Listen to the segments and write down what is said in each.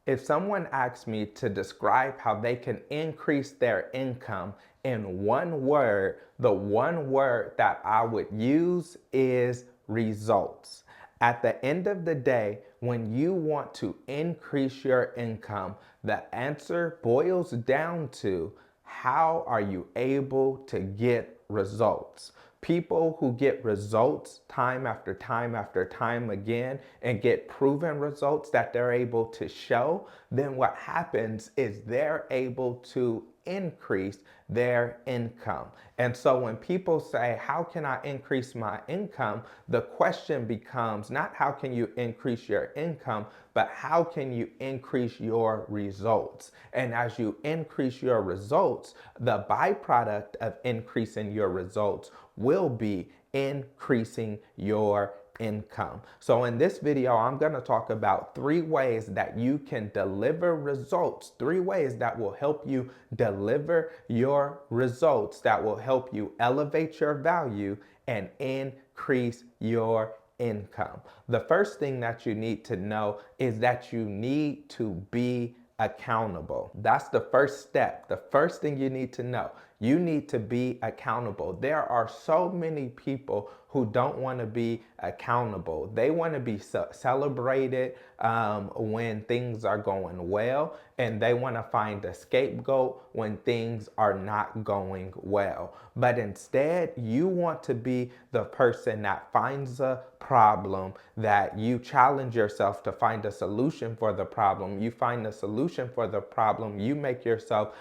If someone asks me to describe how they can increase their income in one word, the one word that I would use is results. At the end of the day, when you want to increase your income, the answer boils down to how are you able to get results? People who get results time after time after time again and get proven results that they're able to show, then what happens is they're able to increase their income. And so when people say, how can I increase my income? The question becomes not how can you increase your income, but how can you increase your results? And as you increase your results, the byproduct of increasing your results will be increasing your income. So in this video, I'm going to talk about 3 ways that you can deliver results, 3 ways that will help you deliver your results, that will help you elevate your value and increase your income. The first thing that you need to know is that you need to be accountable. That's the first step. The first thing you need to know. You need to be accountable. There are so many people who don't want to be accountable. They want to be celebrated when things are going well, and they want to find a scapegoat when things are not going well. But instead, you want to be the person that finds a problem, that you challenge yourself to find a solution for the problem. You find a solution for the problem. You make yourself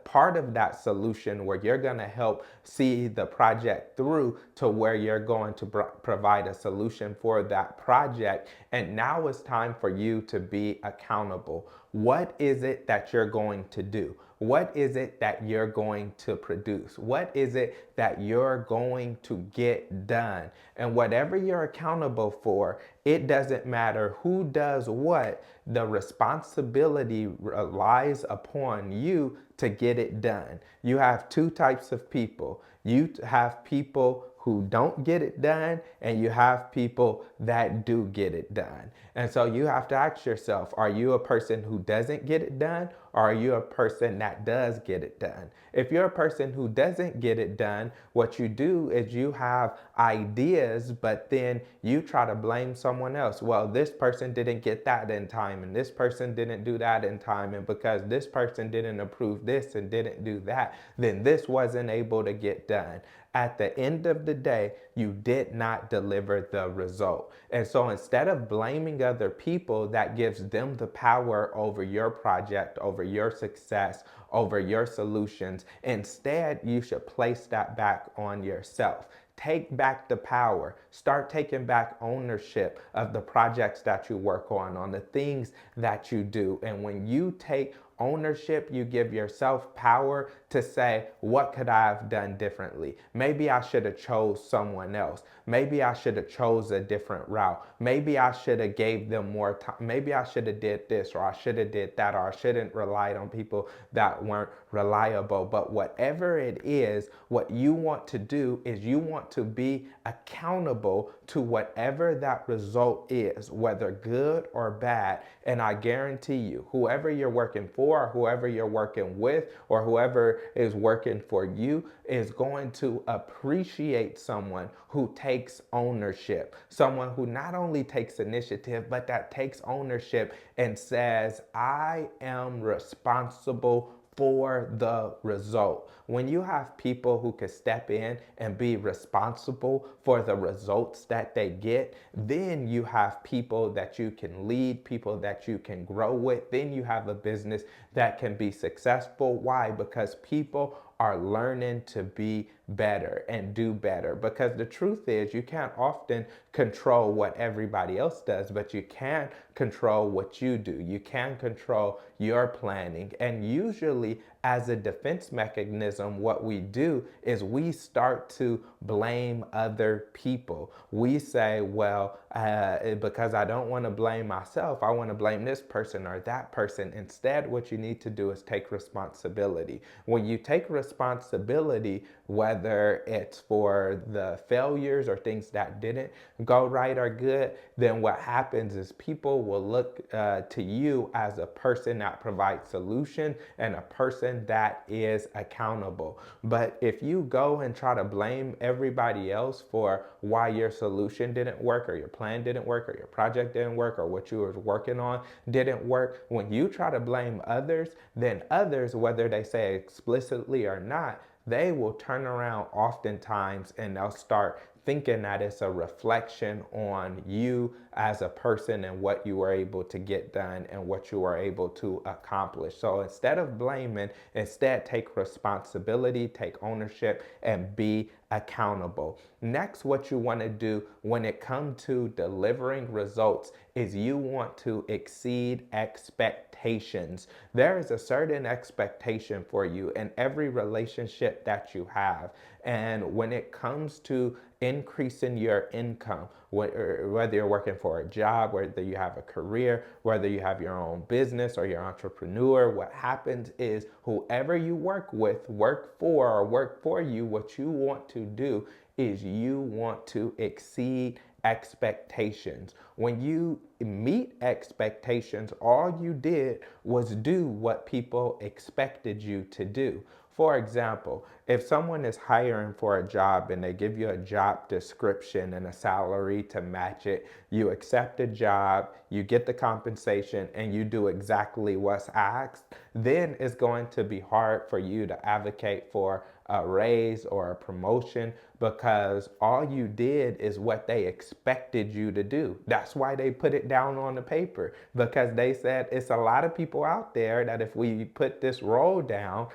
part of that solution where you're going to help see the project through to where you're going to provide a solution for that project. And now it's time for you to be accountable. What is it that you're going to do? What is it that you're going to produce? What is it that you're going to get done? And whatever you're accountable for, it doesn't matter who does what, the responsibility relies upon you to get it done. You have 2 types of people. You have people who don't get it done, and you have people that do get it done. And so you have to ask yourself, are you a person who doesn't get it done, or are you a person that does get it done? If you're a person who doesn't get it done, what you do is you have ideas, but then you try to blame someone else. Well, this person didn't get that in time, and this person didn't do that in time, and because this person didn't approve this and didn't do that, then this wasn't able to get done. At the end of the day, you did not deliver the result. And so instead of blaming other people, that gives them the power over your project, over your success, over your solutions. Instead, you should place that back on yourself. Take back the power. Start taking back ownership of the projects that you work on the things that you do. And when you take ownership, you give yourself power to say, what could I have done differently? Maybe I should have chose someone else. Maybe I should have chose a different route. Maybe I should have gave them more time. Maybe I should have did this, or I should have did that, or I shouldn't relied on people that weren't reliable. But whatever it is, what you want to do is you want to be accountable to whatever that result is, whether good or bad. And I guarantee you, whoever you're working for, or whoever you're working with, or whoever is working for you is going to appreciate someone who takes ownership, someone who not only takes initiative, but that takes ownership and says, I am responsible for the result. When you have people who can step in and be responsible for the results that they get, then you have people that you can lead, people that you can grow with. Then you have a business that can be successful. Why? Because people are learning to be better and do better. Because the truth is, you can't often control what everybody else does, but you can control what you do. You can control your planning. And usually, as a defense mechanism, what we do is we start to blame other people. We say, well, because I don't want to blame myself, I want to blame this person or that person. Instead, what you need to do is take responsibility. When you take responsibility, responsibility, whether it's for the failures or things that didn't go right or good, then what happens is people will look to you as a person that provides solution and a person that is accountable. But if you go and try to blame everybody else for why your solution didn't work or your plan didn't work or your project didn't work or what you were working on didn't work, when you try to blame others, then others, whether they say explicitly or not, they will turn around oftentimes and they'll start thinking that it's a reflection on you as a person and what you were able to get done and what you were able to accomplish. So instead of blaming, instead take responsibility, take ownership, and be accountable. Next, what you want to do when it comes to delivering results is you want to exceed expectations. There is a certain expectation for you in every relationship that you have. And when it comes to increasing your income, whether you're working for a job, whether you have a career, whether you have your own business or you're an entrepreneur, what happens is whoever you work with, work for, or work for you, what you want to do is you want to exceed expectations. When you meet expectations, all you did was do what people expected you to do. For example, if someone is hiring for a job and they give you a job description and a salary to match it, you accept the job, you get the compensation, and you do exactly what's asked, then it's going to be hard for you to advocate for a raise or a promotion because all you did is what they expected you to do. That's why they put it down on the paper, because they said it's a lot of people out there that if we put this role down,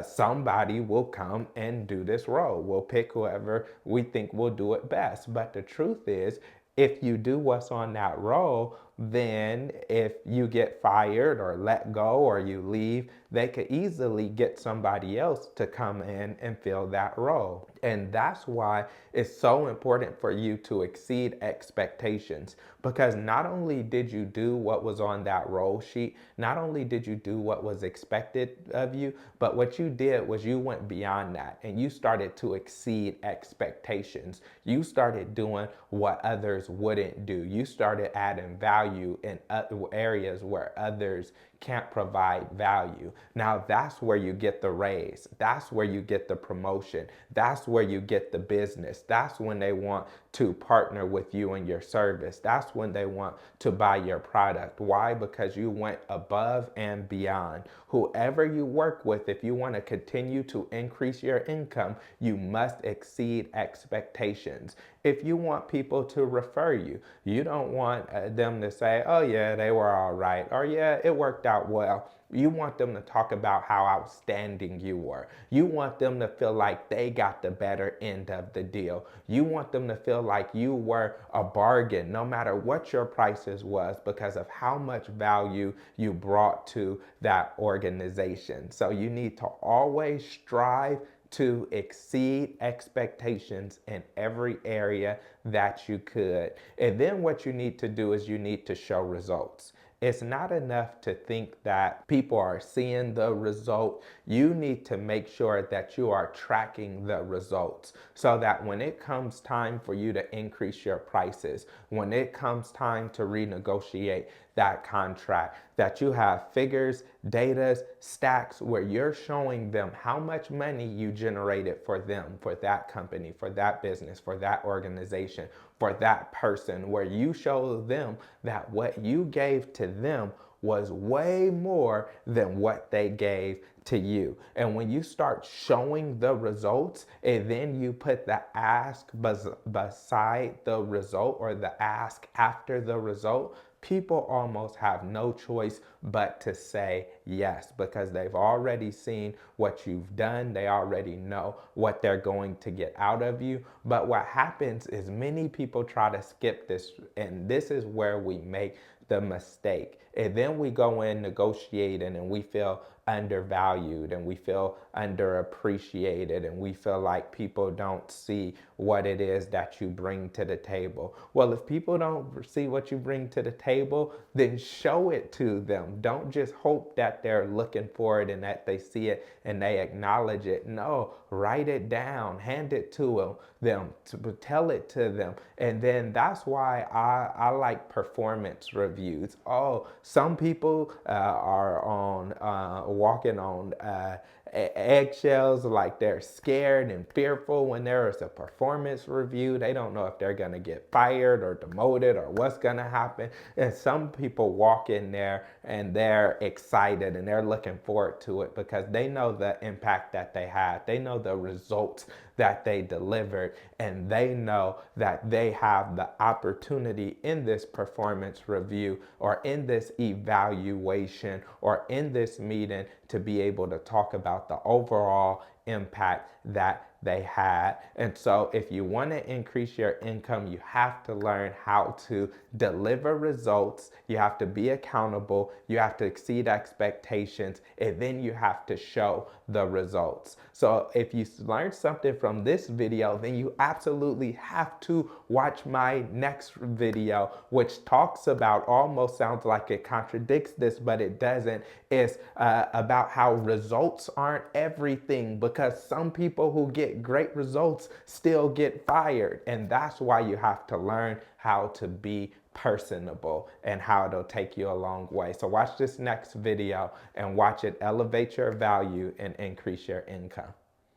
somebody will come and do this role. We'll pick whoever we think will do it best. But the truth is, if you do what's on that role, then if you get fired or let go or you leave, they could easily get somebody else to come in and fill that role. And that's why it's so important for you to exceed expectations, because not only did you do what was on that role sheet, not only did you do what was expected of you, but what you did was you went beyond that and you started to exceed expectations. You started doing what others wouldn't do. You started adding value in other areas where others can't provide value. Now that's where you get the raise. That's where you get the promotion. That's where you get the business. That's when they want to partner with you in your service. That's when they want to buy your product. Why? Because you went above and beyond. Whoever you work with, if you want to continue to increase your income, you must exceed expectations. If you want people to refer you, you don't want them to say, oh yeah, they were all right, or yeah, it worked out well. You want them to talk about how outstanding you were. You want them to feel like they got the better end of the deal. You want them to feel like you were a bargain, no matter what your prices was, because of how much value you brought to that organization. So you need to always strive to exceed expectations in every area that you could. And then what you need to do is you need to show results. It's not enough to think that people are seeing the result. You need to make sure that you are tracking the results so that when it comes time for you to increase your prices, when it comes time to renegotiate that contract, that you have figures, data, stacks where you're showing them how much money you generated for them, for that company, for that business, for that organization, for that person, where you show them that what you gave to them was way more than what they gave to you. And when you start showing the results and then you put the ask beside the result or the ask after the result, people almost have no choice but to say yes, because they've already seen what you've done. They already know what they're going to get out of you. But what happens is many people try to skip this, and this is where we make the mistake, And then we go in negotiating and we feel undervalued and we feel underappreciated and we feel like people don't see what it is that you bring to the table. Well, if people don't see what you bring to the table, then show it to them. Don't just hope that they're looking for it and that they see it and they acknowledge it. No, write it down, hand it to them, to tell it to them. And then that's why I like performance reviews. Oh, some people are on walking on eggshells, like they're scared and fearful when there is a performance review. They don't know if they're going to get fired or demoted or what's going to happen. And some people walk in there and they're excited and they're looking forward to it because they know the impact that they had. They know the results that they delivered, and they know that they have the opportunity in this performance review or in this evaluation or in this meeting to be able to talk about the overall impact that they had. And so if you want to increase your income, you have to learn how to deliver results. You have to be accountable. You have to exceed expectations, and then you have to show the results. So if you learned something from this video, then you absolutely have to watch my next video, which talks about, almost sounds like it contradicts this, but it doesn't. It's about how results aren't everything, because some people who get great results still get fired. And that's why you have to learn how to be personable and how it'll take you a long way. So watch this next video and watch it elevate your value and increase your income.